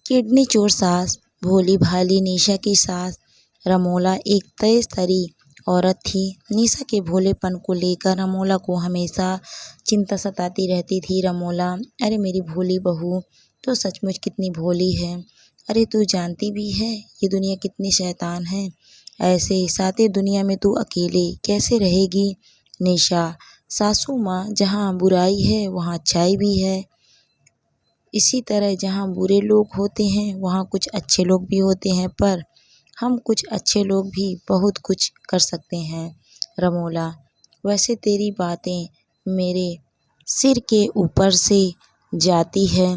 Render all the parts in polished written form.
Kidney चोर सास भोली भाली निशा की सास रमोला एक तेज तरी औरत थी। निशा के भोलेपन को लेकर रमोला को हमेशा चिंता सताती रहती थी। रमोला, अरे मेरी भोली बहू, तो सचमुच कितनी भोली है। अरे तू जानती भी है ये दुनिया कितनी शैतान है। ऐसे साते दुनिया में तू अकेले कैसे रहेगी। निशा, सासू माँ, जहाँ बुराई है वहाँ अच्छाई भी है। इसी तरह जहाँ बुरे लोग होते हैं वहाँ कुछ अच्छे लोग भी होते हैं, पर हम कुछ अच्छे लोग भी बहुत कुछ कर सकते हैं। रमोला, वैसे तेरी बातें मेरे सिर के ऊपर से जाती है,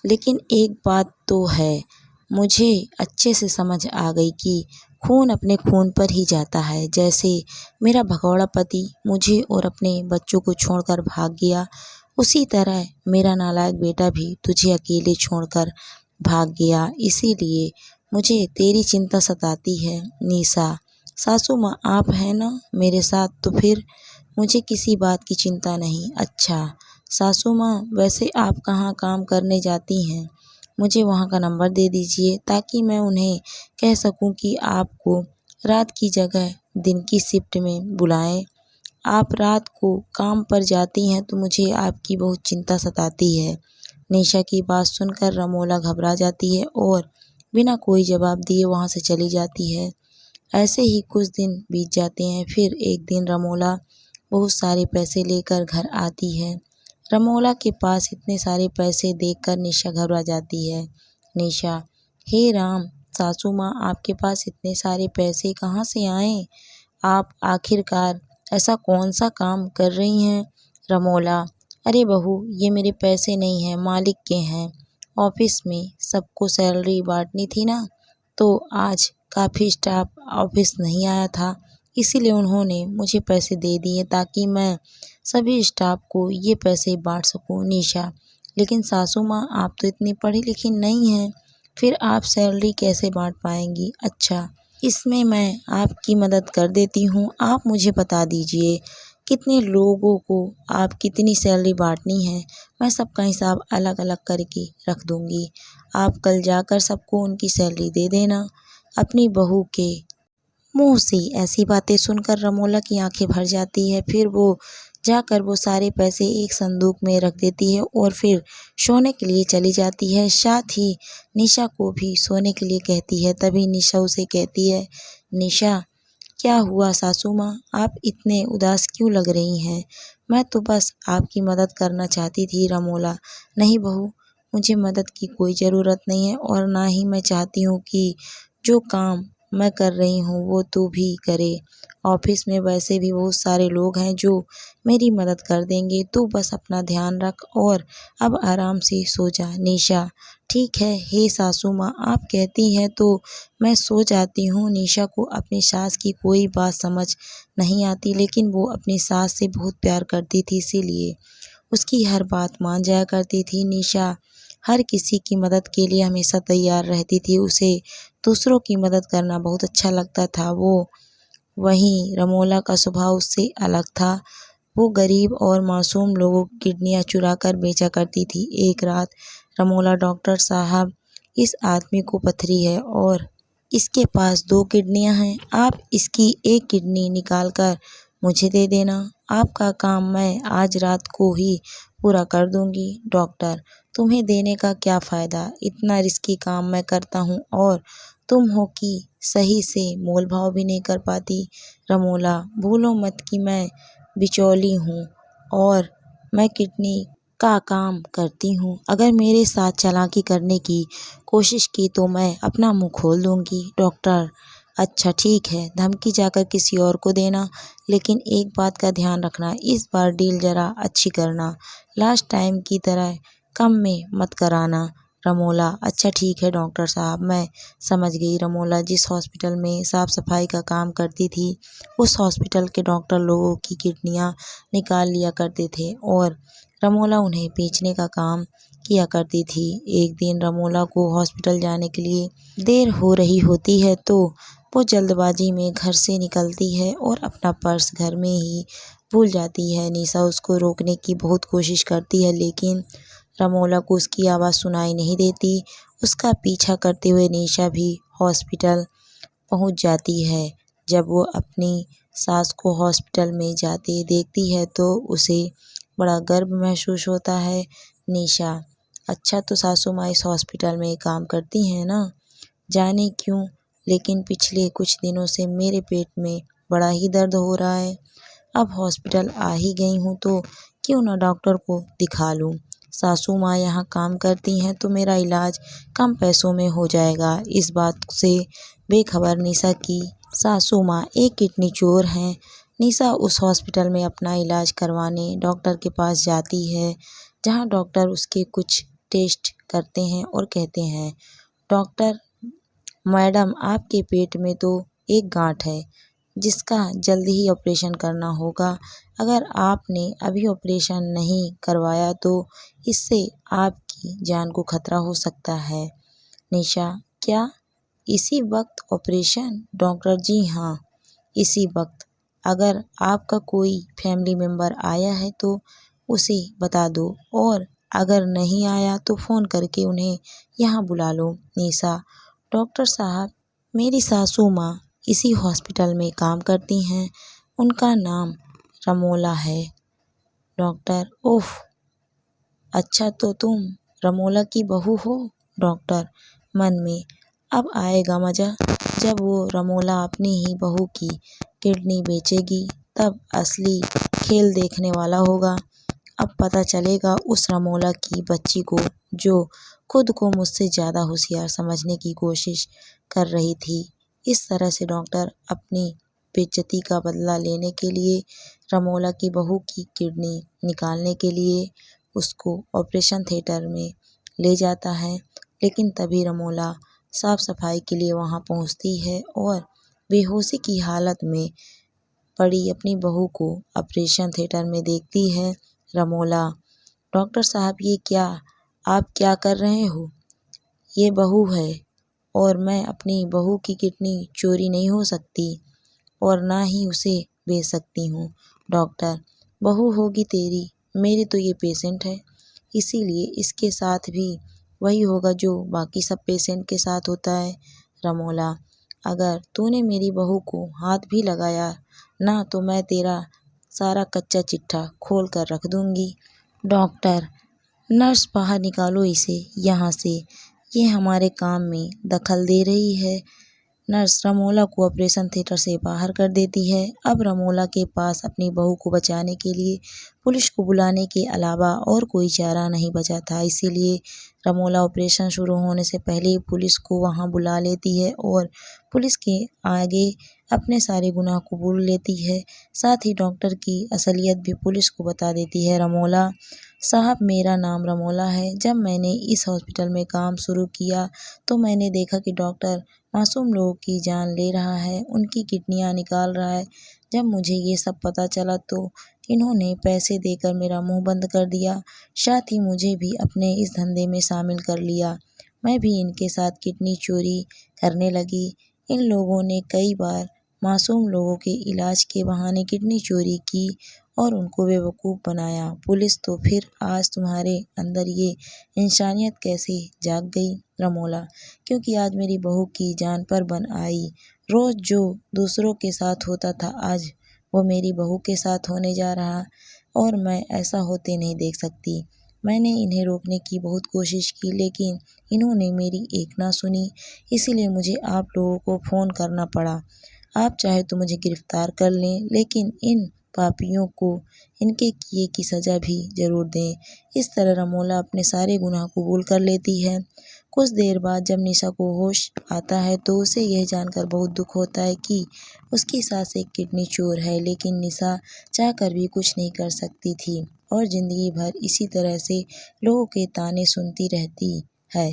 लेकिन एक बात तो है, मुझे अच्छे से समझ आ गई कि खून अपने खून पर ही जाता है। जैसे मेरा भगौड़ा पति मुझे और अपने बच्चों को छोड़कर भाग गया, उसी तरह मेरा नालायक बेटा भी तुझे अकेले छोड़कर भाग गया। इसीलिए मुझे तेरी चिंता सताती है। निशा, सासू माँ आप हैं ना मेरे साथ, तो फिर मुझे किसी बात की चिंता नहीं। अच्छा सासू माँ, वैसे आप कहाँ काम करने जाती हैं? मुझे वहाँ का नंबर दे दीजिए ताकि मैं उन्हें कह सकूँ कि आपको रात की जगह दिन की शिफ्ट में बुलाएं। आप रात को काम पर जाती हैं तो मुझे आपकी बहुत चिंता सताती है। निशा की बात सुनकर रमोला घबरा जाती है और बिना कोई जवाब दिए वहाँ से चली जाती है। ऐसे ही कुछ दिन बीत जाते हैं। फिर एक दिन रमोला बहुत सारे पैसे लेकर घर आती है। रमोला के पास इतने सारे पैसे देखकर निशा घबरा जाती है। निशा, हे राम, सासू माँ आपके पास इतने सारे पैसे कहाँ से आए? आप आखिरकार ऐसा कौन सा काम कर रही हैं? रमोला, अरे बहू, ये मेरे पैसे नहीं हैं, मालिक के हैं। ऑफिस में सबको सैलरी बांटनी थी ना, तो आज काफ़ी स्टाफ ऑफिस नहीं आया था, इसीलिए उन्होंने मुझे पैसे दे दिए ताकि मैं सभी स्टाफ को ये पैसे बांट सकूं। निशा, लेकिन सासू माँ आप तो इतनी पढ़ी लिखी नहीं हैं, फिर आप सैलरी कैसे बांट पाएंगी? अच्छा, इसमें मैं आपकी मदद कर देती हूँ। आप मुझे बता दीजिए कितने लोगों को आप कितनी सैलरी बांटनी है, मैं सबका हिसाब अलग अलग करके रख दूँगी। आप कल जाकर सबको उनकी सैलरी दे देना। अपनी बहू के मुँह से ऐसी बातें सुनकर रमोला की आंखें भर जाती है। फिर वो जाकर वो सारे पैसे एक संदूक में रख देती है और फिर सोने के लिए चली जाती है। साथ ही निशा को भी सोने के लिए कहती है। तभी निशा उसे कहती है, निशा, क्या हुआ सासू माँ, आप इतने उदास क्यों लग रही हैं? मैं तो बस आपकी मदद करना चाहती थी। रमोला, नहीं बहू, मुझे मदद की कोई ज़रूरत नहीं है और ना ही मैं चाहती हूँ कि जो काम मैं कर रही हूँ वो तू भी करे। ऑफिस में वैसे भी बहुत सारे लोग हैं जो मेरी मदद कर देंगे। तू बस अपना ध्यान रख और अब आराम से सो जा। निशा, ठीक है हे सासू माँ, आप कहती हैं तो मैं सो जाती हूँ। निशा को अपनी सास की कोई बात समझ नहीं आती, लेकिन वो अपनी सास से बहुत प्यार करती थी, इसीलिए उसकी हर बात मान जाया करती थी। निशा हर किसी की मदद के लिए हमेशा तैयार रहती थी। उसे दूसरों की मदद करना बहुत अच्छा लगता था। वहीं रमोला का स्वभाव उससे अलग था। वो गरीब और मासूम लोगों की किडनियाँ चुरा कर बेचा करती थी। एक रात रमोला, डॉक्टर साहब, इस आदमी को पथरी है और इसके पास 2 किडनियाँ हैं। आप इसकी एक किडनी निकाल कर मुझे दे देना। आपका काम मैं आज रात को ही पूरा कर दूंगी। डॉक्टर, तुम्हें देने का क्या फ़ायदा, इतना रिस्की काम मैं करता हूँ और तुम हो कि सही से मोल भाव भी नहीं कर पाती। रमोला, भूलो मत कि मैं बिचौली हूँ और मैं किडनी का काम करती हूँ। अगर मेरे साथ चालाकी करने की कोशिश की तो मैं अपना मुंह खोल दूंगी। डॉक्टर, अच्छा ठीक है, धमकी जाकर किसी और को देना, लेकिन एक बात का ध्यान रखना, इस बार डील ज़रा अच्छी करना, लास्ट टाइम की तरह कम में मत कराना। रमोला, अच्छा ठीक है डॉक्टर साहब, मैं समझ गई। रमोला जिस हॉस्पिटल में साफ सफाई का काम करती थी, उस हॉस्पिटल के डॉक्टर लोगों की किडनियाँ निकाल लिया करते थे और रमोला उन्हें बेचने का काम किया करती थी। एक दिन रमोला को हॉस्पिटल जाने के लिए देर हो रही होती है तो वो जल्दबाजी में घर से निकलती है और अपना पर्स घर में ही भूल जाती है। निशा उसको रोकने की बहुत कोशिश करती है, लेकिन रमोला को उसकी आवाज़ सुनाई नहीं देती उसका पीछा करते हुए निशा भी हॉस्पिटल पहुंच जाती है। जब वो अपनी सास को हॉस्पिटल में जाते देखती है तो उसे बड़ा गर्व महसूस होता है। निशा, अच्छा तो सासू माँ इस हॉस्पिटल में काम करती हैं ना? जाने क्यों, लेकिन पिछले कुछ दिनों से मेरे पेट में बड़ा ही दर्द हो रहा है। अब हॉस्पिटल आ ही गई हूँ तो क्यों ना डॉक्टर को दिखा लूँ। सासू माँ यहाँ काम करती हैं तो मेरा इलाज कम पैसों में हो जाएगा। इस बात से बेखबर निशा की सासू माँ एक किडनी चोर हैं। निशा उस हॉस्पिटल में अपना इलाज करवाने डॉक्टर के पास जाती है, जहाँ डॉक्टर उसके कुछ टेस्ट करते हैं और कहते हैं, डॉक्टर मैडम, आपके पेट में तो एक गांठ है जिसका जल्दी ही ऑपरेशन करना होगा। अगर आपने अभी ऑपरेशन नहीं करवाया तो इससे आपकी जान को खतरा हो सकता है। निशा, क्या इसी वक्त ऑपरेशन? डॉक्टर, जी हाँ, इसी वक्त। अगर आपका कोई फैमिली मेम्बर आया है तो उसे बता दो, और अगर नहीं आया तो फ़ोन करके उन्हें यहाँ बुला लो। निशा, डॉक्टर साहब, मेरी सासू माँ इसी हॉस्पिटल में काम करती हैं, उनका नाम रमोला है। डॉक्टर, ओह, अच्छा तो तुम रमोला की बहू हो? डॉक्टर, मन में, अब आएगा मज़ा जब वो रमोला अपनी ही बहू की किडनी बेचेगी, तब असली खेल देखने वाला होगा। अब पता चलेगा उस रमोला की बच्ची को, जो खुद को मुझसे ज़्यादा होशियार समझने की कोशिश कर रही थी। इस तरह से डॉक्टर अपनी बेइज्जती का बदला लेने के लिए रमोला की बहू की किडनी निकालने के लिए उसको ऑपरेशन थिएटर में ले जाता है। लेकिन तभी रमोला साफ सफाई के लिए वहां पहुंचती है और बेहोशी की हालत में पड़ी अपनी बहू को ऑपरेशन थिएटर में देखती है। रमोला, डॉक्टर साहब, ये क्या, आप क्या कर रहे हो? ये बहू है और मैं अपनी बहू की किडनी चोरी नहीं हो सकती और ना ही उसे बेच सकती हूँ। डॉक्टर, बहू होगी तेरी, मेरी तो ये पेशेंट है, इसीलिए इसके साथ भी वही होगा जो बाकी सब पेशेंट के साथ होता है। रमोला, अगर तूने मेरी बहू को हाथ भी लगाया ना तो मैं तेरा सारा कच्चा चिट्ठा खोल कर रख दूंगी। डॉक्टर, नर्स, बाहर निकालो इसे यहाँ से, ये हमारे काम में दखल दे रही है। नर्स रमोला को ऑपरेशन थिएटर से बाहर कर देती है। अब रमोला के पास अपनी बहू को बचाने के लिए पुलिस को बुलाने के अलावा और कोई चारा नहीं बचा था। इसीलिए रमोला ऑपरेशन शुरू होने से पहले पुलिस को वहां बुला लेती है और पुलिस के आगे अपने सारे गुनाह कबूल लेती है। साथ ही डॉक्टर की असलियत भी पुलिस को बता देती है। रमोला साहब, मेरा नाम रमोला है। जब मैंने इस हॉस्पिटल में काम शुरू किया तो मैंने देखा कि डॉक्टर मासूम लोगों की जान ले रहा है, उनकी किडनियां निकाल रहा है। जब मुझे ये सब पता चला तो इन्होंने पैसे देकर मेरा मुंह बंद कर दिया, साथ ही मुझे भी अपने इस धंधे में शामिल कर लिया। मैं भी इनके साथ किडनी चोरी करने लगी। इन लोगों ने कई बार मासूम लोगों के इलाज के बहाने किडनी चोरी की और उनको बेवकूफ़ बनाया। पुलिस, तो फिर आज तुम्हारे अंदर ये इंसानियत कैसे जाग गई? रमोला, क्योंकि आज मेरी बहू की जान पर बन आई। रोज़ जो दूसरों के साथ होता था आज वो मेरी बहू के साथ होने जा रहा, और मैं ऐसा होते नहीं देख सकती। मैंने इन्हें रोकने की बहुत कोशिश की लेकिन इन्होंने मेरी एक ना सुनी, इसीलिए मुझे आप लोगों को फ़ोन करना पड़ा। आप चाहे तो मुझे गिरफ्तार कर लें, लेकिन इन पापियों को इनके किए की सज़ा भी ज़रूर दें। इस तरह रमोला अपने सारे गुनाह कबूल कर लेती है। कुछ देर बाद जब निशा को होश आता है तो उसे यह जानकर बहुत दुख होता है कि उसकी सास एक किडनी चोर है, लेकिन निशा चाहकर भी कुछ नहीं कर सकती थी और ज़िंदगी भर इसी तरह से लोगों के ताने सुनती रहती है।